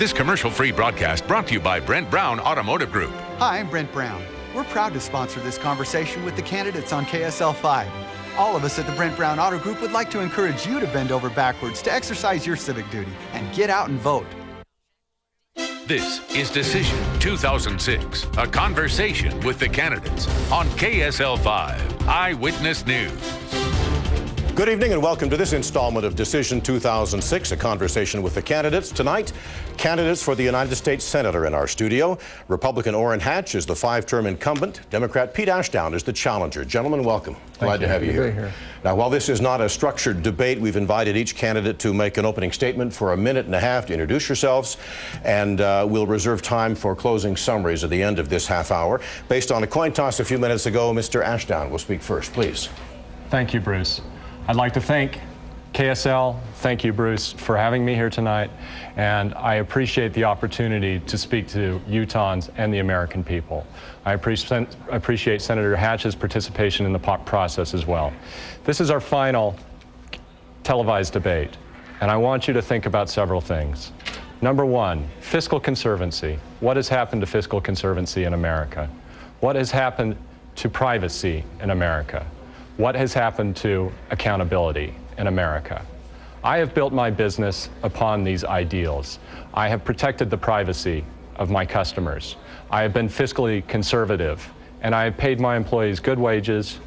This commercial-free broadcast brought to you by Brent Brown Automotive Group. Hi, I'm Brent Brown. We're proud to sponsor this conversation with the candidates on KSL 5. All of us at the Brent Brown Auto Group would like to encourage you to bend over backwards to exercise your civic duty and get out and vote. This is Decision 2006, a conversation with the candidates on KSL 5 Eyewitness News. Good evening and welcome to this installment of Decision 2006, a conversation with the candidates. Tonight, candidates for the United States Senate are in our studio. Republican Orrin Hatch is the five-term incumbent. Democrat Pete Ashdown is the challenger. Gentlemen, welcome. Glad to have you here. Now, while this is not a structured debate, we've invited each candidate to make an opening statement for a minute and a half to introduce yourselves, and we'll reserve time for closing summaries at the end of this half hour. Based on a coin toss a few minutes ago, Mr. Ashdown will speak first, please. Thank you, Bruce. I'd like to thank KSL, thank you, Bruce, for having me here tonight, and I appreciate the opportunity to speak to Utahns and the American people. I appreciate Senator Hatch's participation in the process as well. This is our final televised debate, and I want you to think about several things. Number one, fiscal conservancy. What has happened to fiscal conservancy in America? What has happened to privacy in America? What has happened to accountability in America? I have built my business upon these ideals. I have protected the privacy of my customers. I have been fiscally conservative, and I have paid my employees good wages,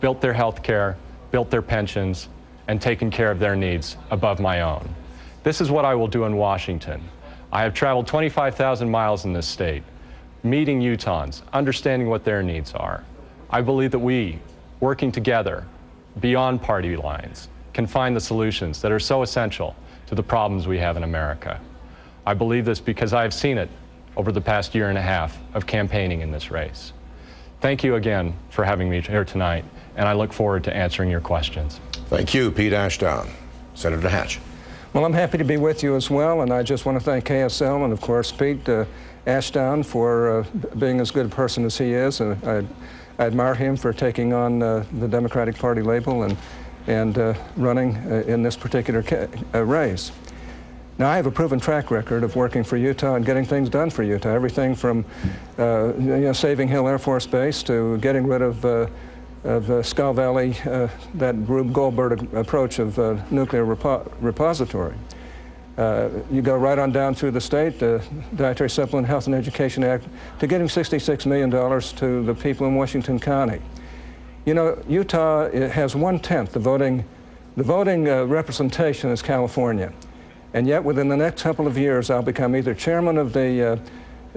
built their health care, built their pensions, and taken care of their needs above my own. This is what I will do in Washington. I have traveled 25,000 miles in this state, meeting Utahns, understanding what their needs are. I believe that we, working together beyond party lines, can find the solutions that are so essential to the problems we have in America. I believe this because I have seen it over the past year and a half of campaigning in this race. Thank you again for having me here tonight, and I look forward to answering your questions. Thank you, Pete Ashdown. Senator Hatch. Well, I'm happy to be with you as well, and I just want to thank KSL and, of course, Pete Ashdown for being as good a person as he is. I admire him for taking on the Democratic Party label and running in this particular race. Now, I have a proven track record of working for Utah and getting things done for Utah, everything from saving Hill Air Force Base to getting rid of Skull Valley, that Rube Goldberg approach of nuclear repository. You go right on down through the state, the Dietary Supplement Health and Education Act, to getting $66 million to the people in Washington County. You know, Utah has 1/10 the voting representation as California. And yet within the next couple of years, I'll become either chairman of the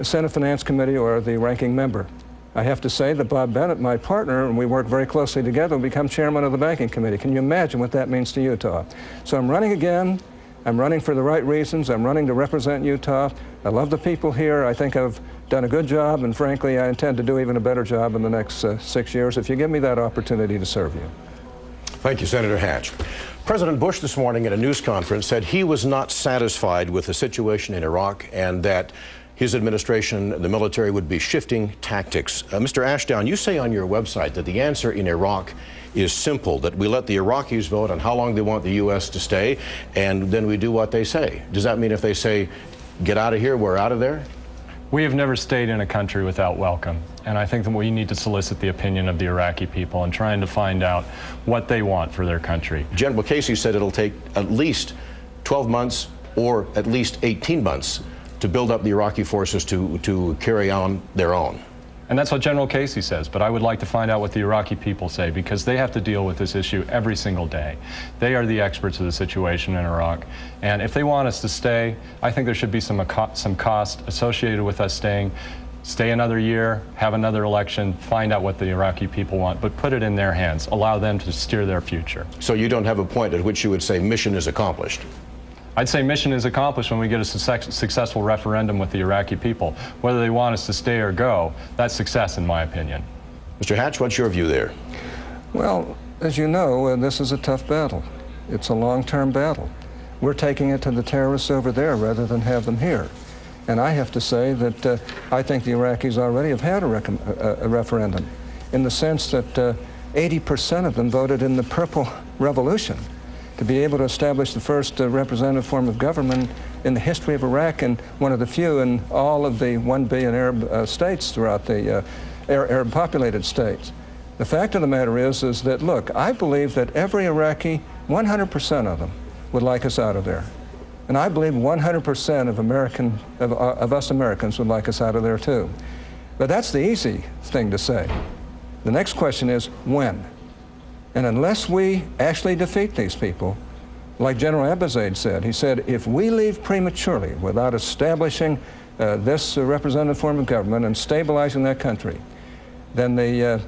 Senate Finance Committee or the ranking member. I have to say that Bob Bennett, my partner, and we work very closely together, will become chairman of the Banking Committee. Can you imagine what that means to Utah? So I'm running again. I'm running for the right reasons. I'm running to represent Utah. I love the people here. I think I've done a good job, and frankly, I intend to do even a better job in the next 6 years if you give me that opportunity to serve you. Thank you, Senator Hatch. President Bush this morning at a news conference said he was not satisfied with the situation in Iraq and that his administration, the military, would be shifting tactics. Mr. Ashdown, you say on your website that the answer in Iraq is simple, that we let the Iraqis vote on how long they want the U.S. to stay, and then we do what they say. Does that mean if they say, get out of here, we're out of there? We have never stayed in a country without welcome, and I think that we need to solicit the opinion of the Iraqi people and trying to find out what they want for their country. General Casey said it'll take at least 12 months or at least 18 months to build up the Iraqi forces to carry on their own. And that's what General Casey says, but I would like to find out what the Iraqi people say, because they have to deal with this issue every single day. They are the experts of the situation in Iraq, and if they want us to stay, I think there should be some cost associated with us staying. Stay another year, have another election, find out what the Iraqi people want, but put it in their hands. Allow them to steer their future. So you don't have a point at which you would say mission is accomplished? I'd say mission is accomplished when we get a successful referendum with the Iraqi people. Whether they want us to stay or go, that's success in my opinion. Mr. Hatch, what's your view there? Well, as you know, this is a tough battle. It's a long-term battle. We're taking it to the terrorists over there rather than have them here. And I have to say that I think the Iraqis already have had a referendum, in the sense that 80% of them voted in the Purple Revolution. to be able to establish the first representative form of government in the history of Iraq, and one of the few in all of the 1 billion Arab states throughout the Arab populated states. The fact of the matter is that, look, I believe that every Iraqi, 100% of them, would like us out of there. And I believe 100% of us Americans would like us out of there too. But that's the easy thing to say. The next question is when? And unless we actually defeat these people, like General Abizaid said, he said, if we leave prematurely without establishing this representative form of government and stabilizing that country, then the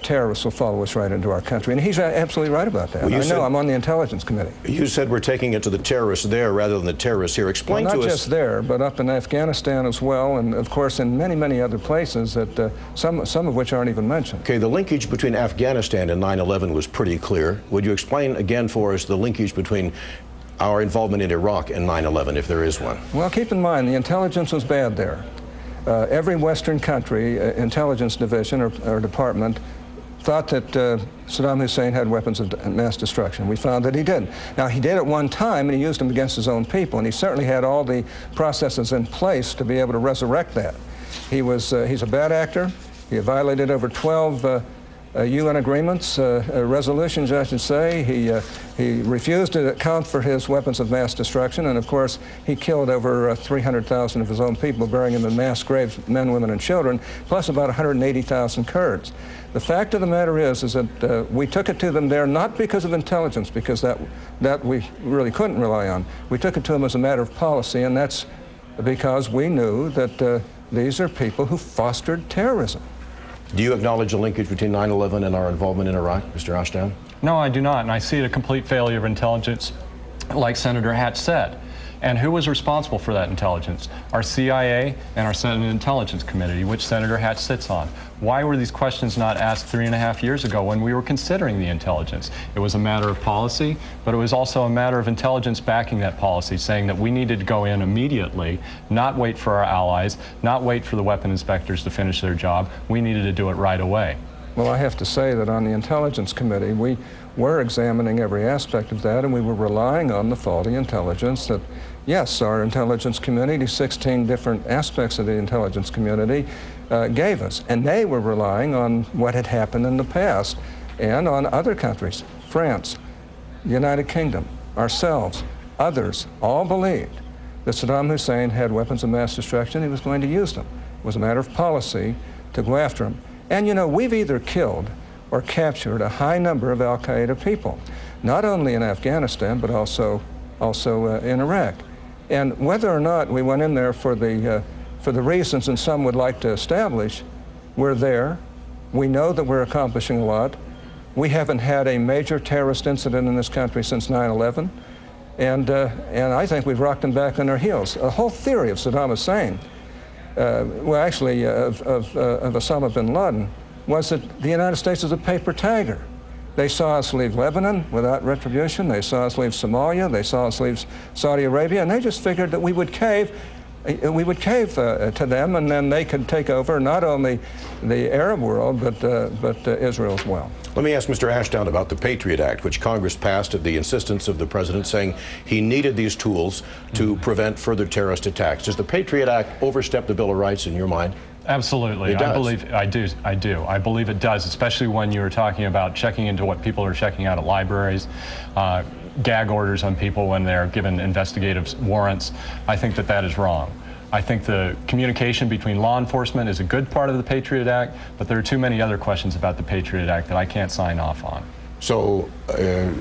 terrorists will follow us right into our country. And he's absolutely right about that. Well, I know, I'm on the Intelligence Committee. You said we're taking it to the terrorists there rather than the terrorists here. Explain to us. Not just there, but up in Afghanistan as well, and of course in many, many other places that some of which aren't even mentioned. Okay, the linkage between Afghanistan and 9/11 was pretty clear. Would you explain again for us the linkage between our involvement in Iraq and 9/11, if there is one? Well, keep in mind, the intelligence was bad there. Every Western country intelligence division or department thought that Saddam Hussein had weapons of mass destruction. We found that he didn't. Now, he did at one time, and he used them against his own people, and he certainly had all the processes in place to be able to resurrect that. He's a bad actor. He violated over 12 UN agreements, resolutions, I should say. He refused to account for his weapons of mass destruction, and of course, he killed over 300,000 of his own people, burying them in mass graves, men, women, and children, plus about 180,000 Kurds. The fact of the matter is that we took it to them there not because of intelligence, because that we really couldn't rely on. We took it to them as a matter of policy, and that's because we knew that these are people who fostered terrorism. Do you acknowledge the linkage between 9/11 and our involvement in Iraq, Mr. Ashdown? No, I do not, and I see it a complete failure of intelligence, like Senator Hatch said. And who was responsible for that intelligence? Our CIA and our Senate Intelligence Committee, which Senator Hatch sits on. Why were these questions not asked 3.5 years ago when we were considering the intelligence? It was a matter of policy, but it was also a matter of intelligence backing that policy, saying that we needed to go in immediately, not wait for our allies, not wait for the weapon inspectors to finish their job. We needed to do it right away. Well, I have to say that on the Intelligence Committee, we were examining every aspect of that, and we were relying on the faulty intelligence that, yes, our intelligence community, 16 different aspects of the intelligence community, gave us. And they were relying on what had happened in the past and on other countries. France, the United Kingdom, ourselves, others, all believed that Saddam Hussein had weapons of mass destruction. He was going to use them. It was a matter of policy to go after him. And you know, we've either killed or captured a high number of al-Qaeda people, not only in Afghanistan, but also in Iraq. And whether or not we went in there for the reasons and some would like to establish, we're there. We know that we're accomplishing a lot. We haven't had a major terrorist incident in this country since 9/11. And I think we've rocked them back on their heels. The whole theory of Saddam Hussein, of Osama bin Laden, was that the United States is a paper tiger. They saw us leave Lebanon without retribution. They saw us leave Somalia. They saw us leave Saudi Arabia, and they just figured that we would cave to them, and then they could take over not only the Arab world, but Israel as well. Let me ask Mr. Ashdown about the Patriot Act, which Congress passed at the insistence of the president, saying he needed these tools to prevent further terrorist attacks. Does the Patriot Act overstep the Bill of Rights in your mind? Absolutely. It does. I do. I believe it does, especially when you were talking about checking into what people are checking out at libraries, gag orders on people when they're given investigative warrants. I think that is wrong. I think the communication between law enforcement is a good part of the Patriot Act, but there are too many other questions about the Patriot Act that I can't sign off on. So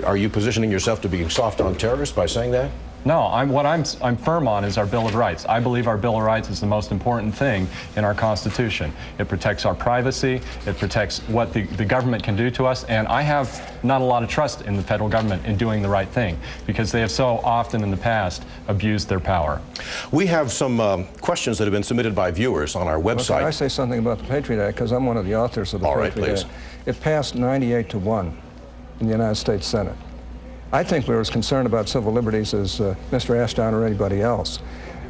are you positioning yourself to being soft on terrorists by saying that? No, what I'm firm on is our Bill of Rights. I believe our Bill of Rights is the most important thing in our Constitution. It protects our privacy, it protects what the government can do to us, and I have not a lot of trust in the federal government in doing the right thing, because they have so often in the past abused their power. We have some questions that have been submitted by viewers on our website. Can I say something about the Patriot Act, because I'm one of the authors of the Patriot Act. It passed 98-1 in the United States Senate. I think we were as concerned about civil liberties as Mr. Ashdown or anybody else,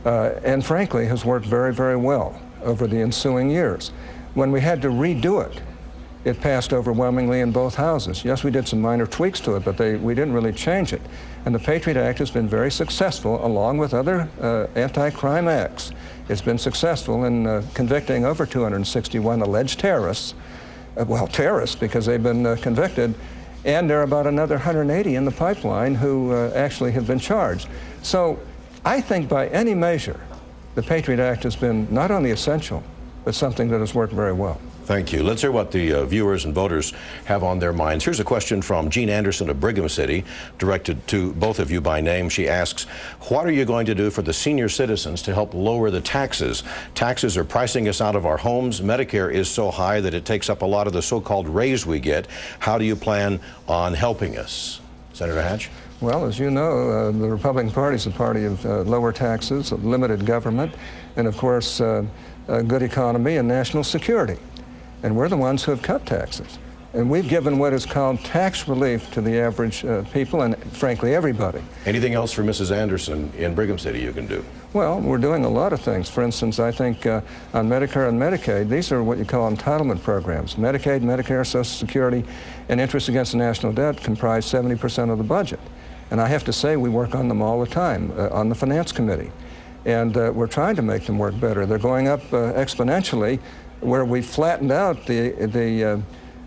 and frankly has worked very, very well over the ensuing years. When we had to redo it, It passed overwhelmingly in both houses. Yes, we did some minor tweaks to it, but we didn't really change it. And the Patriot Act has been very successful, along with other anti-crime acts. It's been successful in convicting over 261 alleged terrorists. Well, terrorists, because they've been convicted. And there are about another 180 in the pipeline who actually have been charged. So I think by any measure, the Patriot Act has been not only essential, but something that has worked very well. Thank you. Let's hear what the viewers and voters have on their minds. Here's a question from Jean Anderson of Brigham City, directed to both of you by name. She asks, what are you going to do for the senior citizens to help lower the taxes? Taxes are pricing us out of our homes. Medicare is so high that it takes up a lot of the so-called raise we get. How do you plan on helping us? Senator Hatch? Well, as you know, the Republican Party is a party of lower taxes, of limited government, and of course, a good economy and national security. And we're the ones who have cut taxes. And we've given what is called tax relief to the average people and, frankly, everybody. Anything else for Mrs. Anderson in Brigham City you can do? Well, we're doing a lot of things. For instance, I think on Medicare and Medicaid, these are what you call entitlement programs. Medicaid, Medicare, Social Security, and interest against the national debt comprise 70% of the budget. And I have to say, we work on them all the time on the Finance Committee. And we're trying to make them work better. They're going up exponentially, where we flattened out the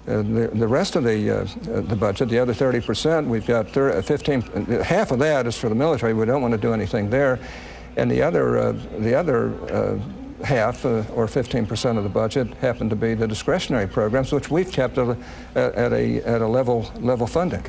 rest of the budget, the other 30%. We've got 15. Half of that is for the military. We don't want to do anything there, and the other half, or 15% of the budget, happen to be the discretionary programs, which we've kept at a level funding.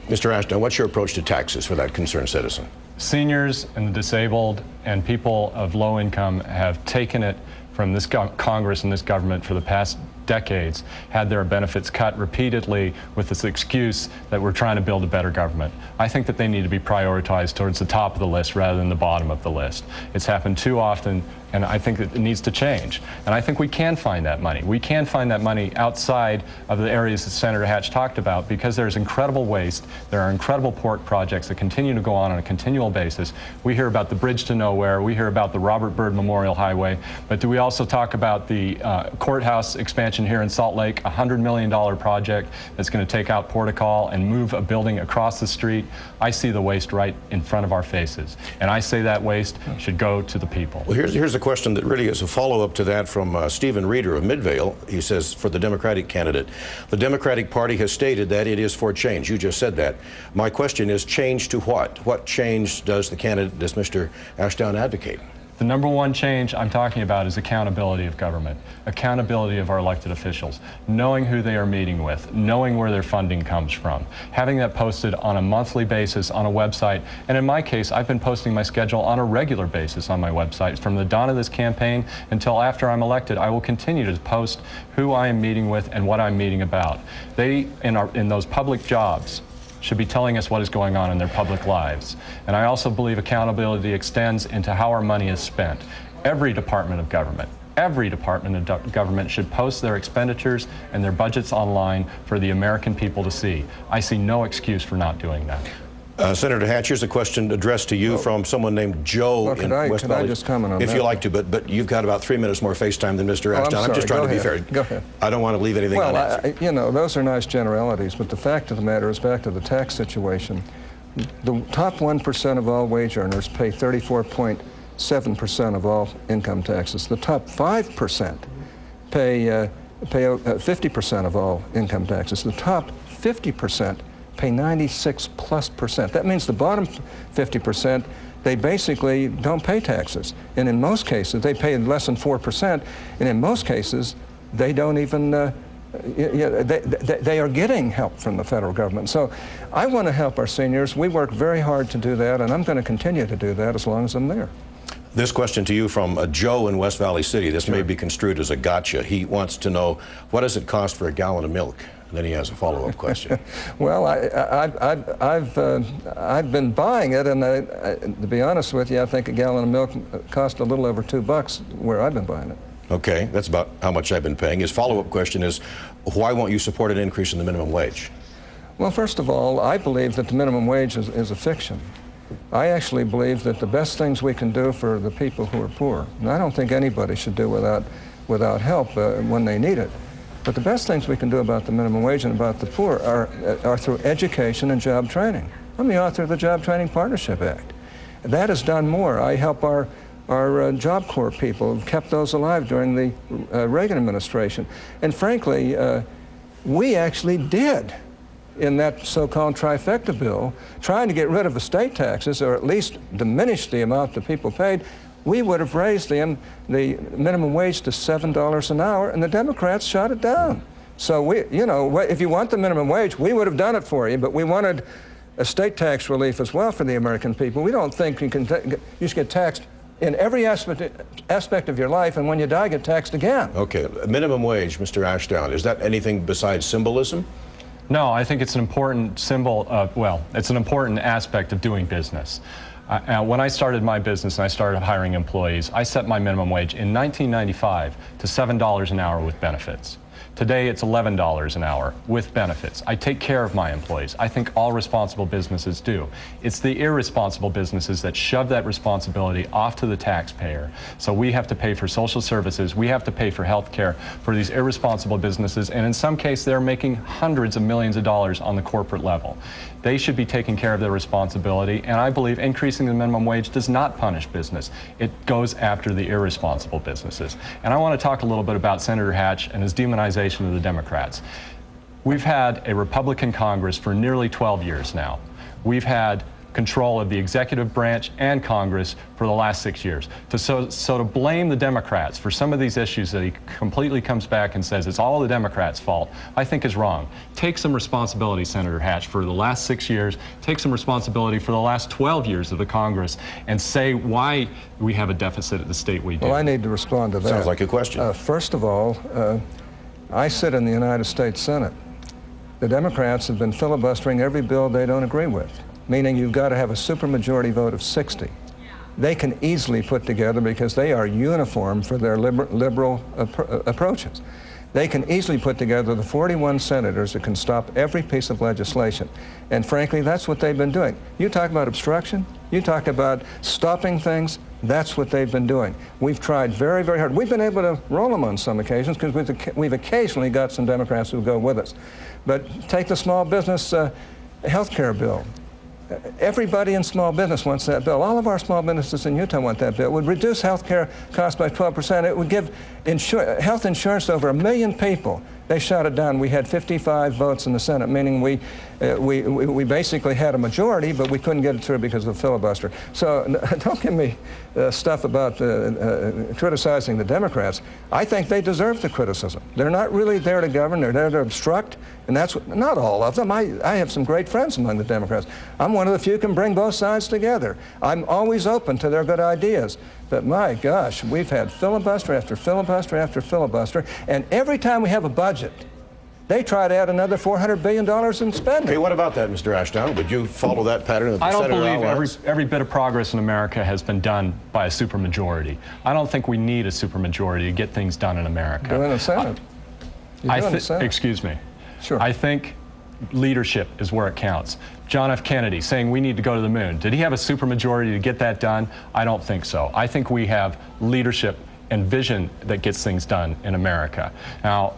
Mr. Ashdown, what's your approach to taxes for that concerned citizen? Seniors and the disabled and people of low income have taken it from this Congress and this government for the past decades, had their benefits cut repeatedly with this excuse that we're trying to build a better government. I think that they need to be prioritized towards the top of the list rather than the bottom of the list. It's happened too often, and I think that it needs to change. And I think we can find that money. We can find that money outside of the areas that Senator Hatch talked about, because there's incredible waste. There are incredible port projects that continue to go on a continual basis. We hear about the Bridge to Nowhere. We hear about the Robert Byrd Memorial Highway. But do we also talk about the courthouse expansion here in Salt Lake, a $100 million project that's going to take out Portical and move a building across the street? I see the waste right in front of our faces. And I say that waste should go to the people. Well, here's a question that really is a follow-up to that from Stephen Reeder of Midvale. He says, for the Democratic candidate, the Democratic Party has stated that it is for change. You just said that. My question is, change to what? What change does Mr. Ashdown advocate? The number one change I'm talking about is accountability of government, accountability of our elected officials, knowing who they are meeting with, knowing where their funding comes from, having that posted on a monthly basis on a website. And in my case, I've been posting my schedule on a regular basis on my website. From the dawn of this campaign until after I'm elected, I will continue to post who I am meeting with and what I'm meeting about. They, in those public jobs, should be telling us what is going on in their public lives. And I also believe accountability extends into how our money is spent. Every department of government should post their expenditures and their budgets online for the American people to see. I see no excuse for not doing that. Senator Hatch, here's a question addressed to you from someone named Joe in West Valley. Could I just comment on that? If you like to, but you've got about 3 minutes more face time than Mr. Ashdown. I'm just trying to be fair. Go ahead. I don't want to leave anything unanswered. You know, those are nice generalities, but the fact of the matter is, back to the tax situation, the top 1% of all wage earners pay 34.7% of all income taxes. The top 5% pay 50% of all income taxes. The top 50% pay 96+%. That means the bottom 50%, they basically don't pay taxes. And in most cases, they pay less than 4%. And in most cases, they don't even, they are getting help from the federal government. So I want to help our seniors. We work very hard to do that, and I'm going to continue to do that as long as I'm there. This question to you from Joe in West Valley City. This may be construed as a gotcha. He wants to know, what does it cost for a gallon of milk? And then he has a follow-up question. Well, I've been buying it, and to be honest with you, I think a gallon of milk cost a little over $2 where I've been buying it. Okay, that's about how much I've been paying. His follow-up question is, why won't you support an increase in the minimum wage? Well, first of all, I believe that the minimum wage is a fiction. I actually believe that the best things we can do for the people who are poor, and I don't think anybody should do without help when they need it. But the best things we can do about the minimum wage and about the poor are through education and job training. I'm the author of the Job Training Partnership Act. That has done more. I help our Job Corps people who've kept those alive during the Reagan administration. And frankly, we actually did, in that so-called trifecta bill, trying to get rid of estate taxes, or at least diminish the amount that people paid. We would have raised the minimum wage to $7 an hour, and the Democrats shot it down. So we, you know, if you want the minimum wage, we would have done it for you, but we wanted estate tax relief as well for the American people. We don't think you should get taxed in every aspect of your life, and when you die, get taxed again. Okay, minimum wage, Mr. Ashdown, is that anything besides symbolism? No, I think it's an important symbol of, well, it's an important aspect of doing business. When I started my business and I started hiring employees, I set my minimum wage in 1995 to $7 an hour with benefits. Today, it's $11 an hour with benefits. I take care of my employees. I think all responsible businesses do. It's the irresponsible businesses that shove that responsibility off to the taxpayer. So we have to pay for social services, we have to pay for health care for these irresponsible businesses, and in some cases, they're making hundreds of millions of dollars on the corporate level. They should be taking care of their responsibility, and I believe increasing the minimum wage does not punish business. It goes after the irresponsible businesses. And I want to talk a little bit about Senator Hatch and his demonization of the Democrats. We've had a Republican Congress for nearly 12 years now. We've had control of the executive branch and Congress for the last 6 years. So to blame the Democrats for some of these issues that he completely comes back and says it's all the Democrats' fault, I think is wrong. Take some responsibility, Senator Hatch, for the last 6 years. Take some responsibility for the last 12 years of the Congress and say why we have a deficit at the state we do. Well, I need to respond to that. Sounds like a question. First of all, I sit in the United States Senate. The Democrats have been filibustering every bill they don't agree with, meaning you've got to have a supermajority vote of 60. They can easily put together, because they are uniform for their liberal approaches, they can easily put together the 41 senators that can stop every piece of legislation. And frankly, that's what they've been doing. You talk about obstruction, you talk about stopping things, that's what they've been doing. We've tried very, very hard. We've been able to roll them on some occasions because we've occasionally got some Democrats who go with us. But take the small business health care bill. Everybody in small business wants that bill. All of our small businesses in Utah want that bill. It would reduce health care costs by 12%. It would give health insurance to over 1 million people. They shot it down. We had 55 votes in the Senate, meaning we basically had a majority, but we couldn't get it through because of the filibuster. So don't give me stuff about criticizing the Democrats. I think they deserve the criticism. They're not really there to govern. They're there to obstruct, and that's what, not all of them. I have some great friends among the Democrats. I'm one of the few who can bring both sides together. I'm always open to their good ideas. But my gosh, we've had filibuster after filibuster after filibuster, and every time we have a budget, they try to add another $400 billion in spending. Hey, what about that, Mr. Ashdown? Would you follow that pattern of the I don't Senator believe outlines? every bit of progress in America has been done by a supermajority. I don't think we need a supermajority to get things done in America. You're in the Senate. Excuse me. Sure. I think leadership is where it counts. John F. Kennedy saying we need to go to the moon. Did he have a supermajority to get that done? I don't think so. I think we have leadership and vision that gets things done in America. Now,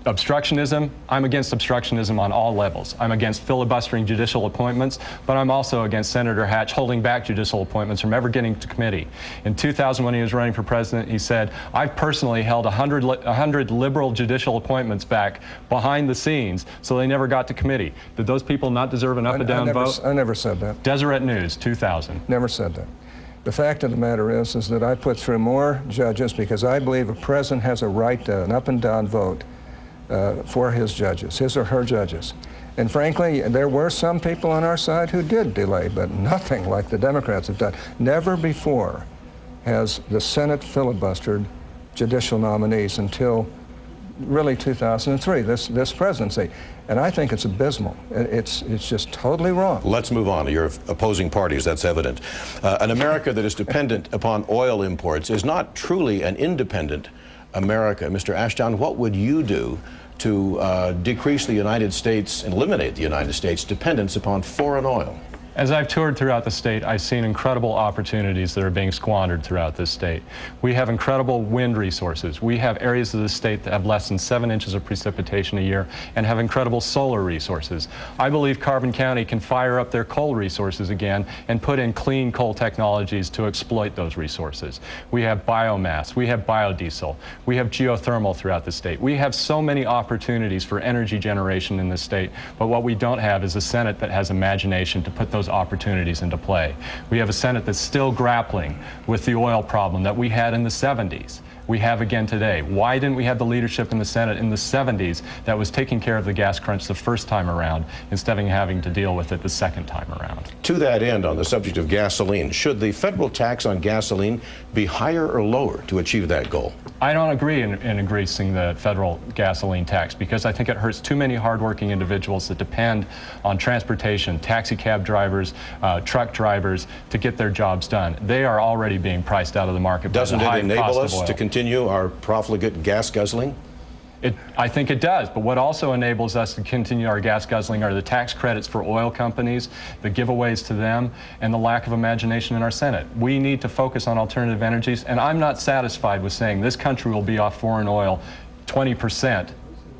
obstructionism, I'm against obstructionism on all levels. I'm against filibustering judicial appointments, but I'm also against Senator Hatch holding back judicial appointments from ever getting to committee. In 2000, when he was running for president, he said, I've personally held 100 liberal judicial appointments back behind the scenes, so they never got to committee. Did those people not deserve an up and down vote? I never said that. Deseret News, 2000. Never said that. The fact of the matter is that I put through more judges because I believe a president has a right to an up and down vote for his judges, his or her judges. And frankly, there were some people on our side who did delay, but nothing like the Democrats have done. Never before has the Senate filibustered judicial nominees until really 2003, this presidency. And I think it's abysmal. It's just totally wrong. Let's move on. You're opposing parties, that's evident. An America that is dependent upon oil imports is not truly an independent America. Mr. Ashdown, what would you do to decrease the United States and eliminate the United States' dependence upon foreign oil? As I've toured throughout the state, I've seen incredible opportunities that are being squandered throughout this state. We have incredible wind resources. We have areas of the state that have less than 7 inches of precipitation a year and have incredible solar resources. I believe Carbon County can fire up their coal resources again and put in clean coal technologies to exploit those resources. We have biomass, we have biodiesel, we have geothermal throughout the state. We have so many opportunities for energy generation in this state, but what we don't have is a Senate that has imagination to put those opportunities into play. We have a Senate that's still grappling with the oil problem that we had in the 70s. We have again today. Why didn't we have the leadership in the Senate in the 70s that was taking care of the gas crunch the first time around instead of having to deal with it the second time around? To that end, on the subject of gasoline, should the federal tax on gasoline be higher or lower to achieve that goal? I don't agree in increasing the federal gasoline tax because I think it hurts too many hardworking individuals that depend on transportation, taxi cab drivers, truck drivers to get their jobs done. They are already being priced out of the market. Doesn't it enable us to continue our profligate gas guzzling? I think it does, but what also enables us to continue our gas guzzling are the tax credits for oil companies, the giveaways to them, and the lack of imagination in our Senate. We need to focus on alternative energies, and I'm not satisfied with saying this country will be off foreign oil 20%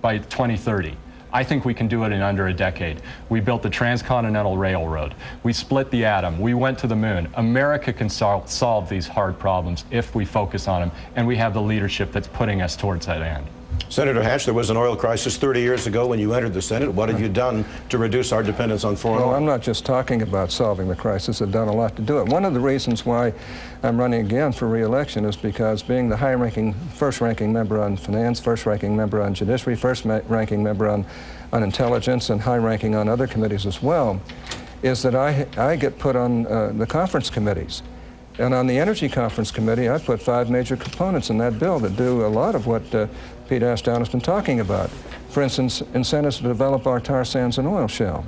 by 2030. I think we can do it in under a decade. We built the Transcontinental Railroad. We split the atom. We went to the moon. America can solve these hard problems if we focus on them, and we have the leadership that's putting us towards that end. Senator Hatch, there was an oil crisis 30 years ago when you entered the Senate. What have you done to reduce our dependence on foreign oil? Well, I'm not just talking about solving the crisis. I've done a lot to do it. One of the reasons why I'm running again for re-election is because being the first-ranking member on finance, first-ranking member on judiciary, first-ranking member on intelligence, and high-ranking on other committees as well, is that I get put on the conference committees. And on the Energy Conference Committee, I put 5 major components in that bill that do a lot of what Pete Ashdown has been talking about. For instance, incentives to develop our tar sands and oil shale.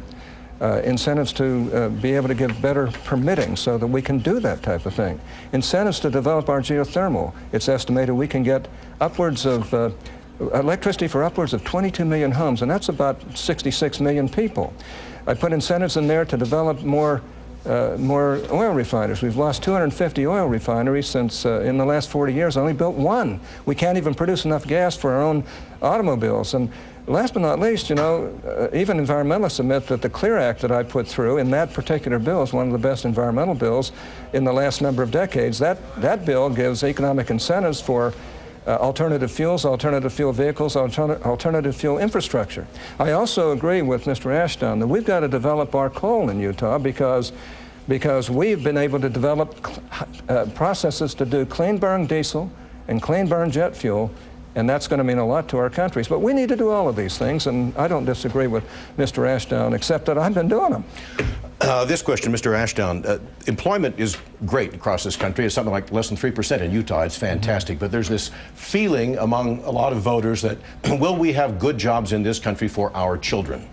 Incentives to be able to give better permitting so that we can do that type of thing. Incentives to develop our geothermal. It's estimated we can get upwards of electricity for upwards of 22 million homes, and that's about 66 million people. I put incentives in there to develop more oil refineries. We've lost 250 oil refineries since in the last 40 years, only built 1. We can't even produce enough gas for our own automobiles. And last but not least, you know, even environmentalists admit that the CLEAR Act that I put through in that particular bill is one of the best environmental bills in the last number of decades. That bill gives economic incentives for alternative fuels, alternative fuel vehicles, alternative fuel infrastructure. I also agree with Mr. Ashdown that we've got to develop our coal in Utah because we've been able to develop processes to do clean burn diesel and clean burn jet fuel, and that's going to mean a lot to our countries. But we need to do all of these things, and I don't disagree with Mr. Ashdown, except that I've been doing them. This question, Mr. Ashdown, employment is great across this country. It's something like less than 3% in Utah. It's fantastic. But there's this feeling among a lot of voters that, will we have good jobs in this country for our children?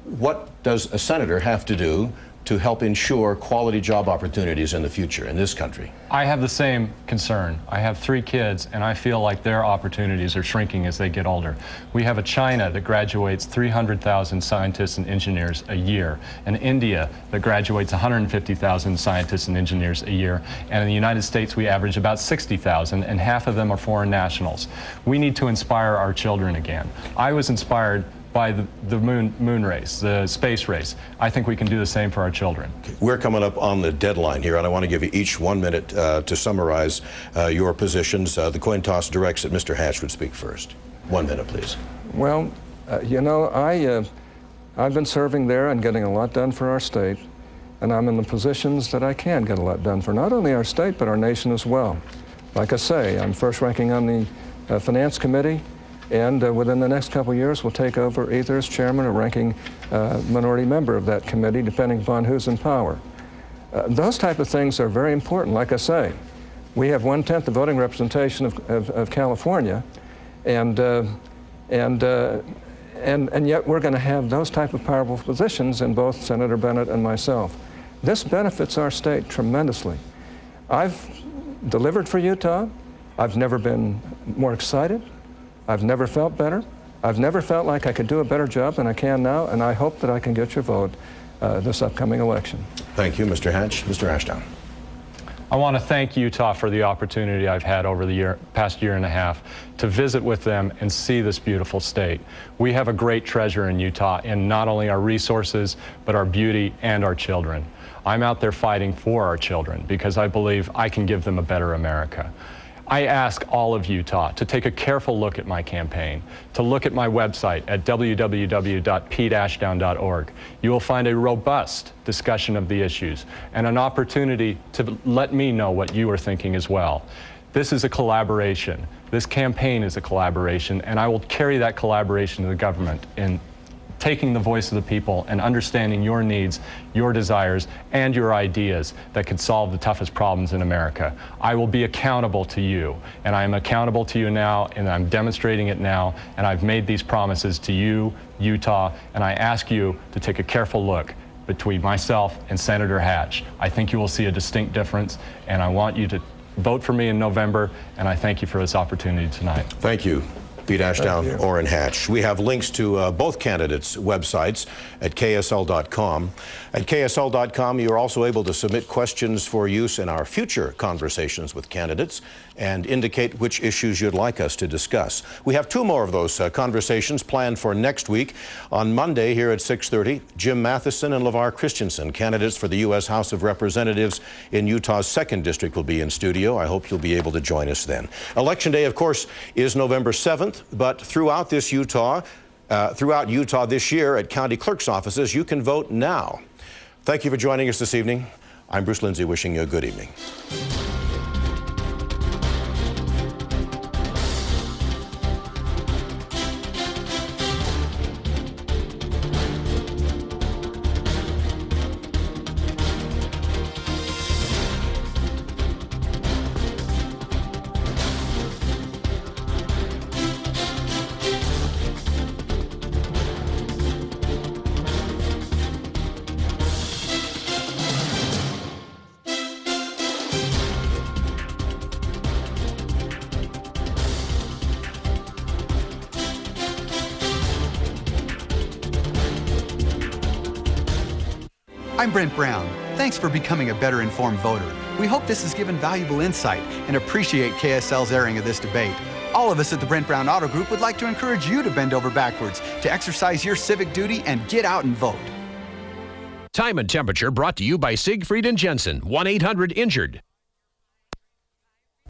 What does a senator have to do to help ensure quality job opportunities in the future in this country? I have the same concern. I have 3 kids, and I feel like their opportunities are shrinking as they get older. We have a China that graduates 300,000 scientists and engineers a year, and India that graduates 150,000 scientists and engineers a year, and in the United States we average about 60,000, and half of them are foreign nationals. We need to inspire our children again. I was inspired by the moon race, the space race. I think we can do the same for our children. We're coming up on the deadline here, and I want to give you each 1 minute to summarize your positions. The coin toss directs that Mr. Hatch would speak first. 1 minute, please. Well, you know, I've been serving there and getting a lot done for our state, and I'm in the positions that I can get a lot done for not only our state, but our nation as well. Like I say, I'm first ranking on the Finance Committee, and within the next couple of years, we'll take over either as chairman or ranking minority member of that committee, depending upon who's in power. Those type of things are very important. Like I say, we have 1/10 the voting representation of California, and yet we're going to have those type of powerful positions in both Senator Bennett and myself. This benefits our state tremendously. I've delivered for Utah. I've never been more excited. I've never felt better. I've never felt like I could do a better job than I can now, and I hope that I can get your vote this upcoming election. Thank you, Mr. Hatch. Mr. Ashdown. I want to thank Utah for the opportunity I've had over the past year and a half to visit with them and see this beautiful state. We have a great treasure in Utah in not only our resources, but our beauty and our children. I'm out there fighting for our children because I believe I can give them a better America. I ask all of Utah to take a careful look at my campaign, to look at my website at www.peteashdown.org. You will find a robust discussion of the issues and an opportunity to let me know what you are thinking as well. This is a collaboration. This campaign is a collaboration, and I will carry that collaboration to the government in taking the voice of the people and understanding your needs, your desires, and your ideas that could solve the toughest problems in America. I will be accountable to you, and I am accountable to you now, and I'm demonstrating it now, and I've made these promises to you, Utah, and I ask you to take a careful look between myself and Senator Hatch. I think you will see a distinct difference, and I want you to vote for me in November, and I thank you for this opportunity tonight. Thank you. Pete Ashdown, Orrin Hatch. We have links to both candidates' websites at KSL.com. At KSL.com, you're also able to submit questions for use in our future conversations with candidates and indicate which issues you'd like us to discuss. We have two more of those conversations planned for next week. On Monday here at 6:30, Jim Matheson and LeVar Christensen, candidates for the U.S. House of Representatives in Utah's 2nd District, will be in studio. I hope you'll be able to join us then. Election Day, of course, is November 7th. But throughout Utah this year at county clerk's offices, you can vote now. Thank you for joining us this evening. I'm Bruce Lindsay, wishing you a good evening. I'm Brent Brown. Thanks for becoming a better informed voter. We hope this has given valuable insight and appreciate KSL's airing of this debate. All of us at the Brent Brown Auto Group would like to encourage you to bend over backwards, to exercise your civic duty and get out and vote. Time and temperature brought to you by Siegfried and Jensen, 1-800-INJURED.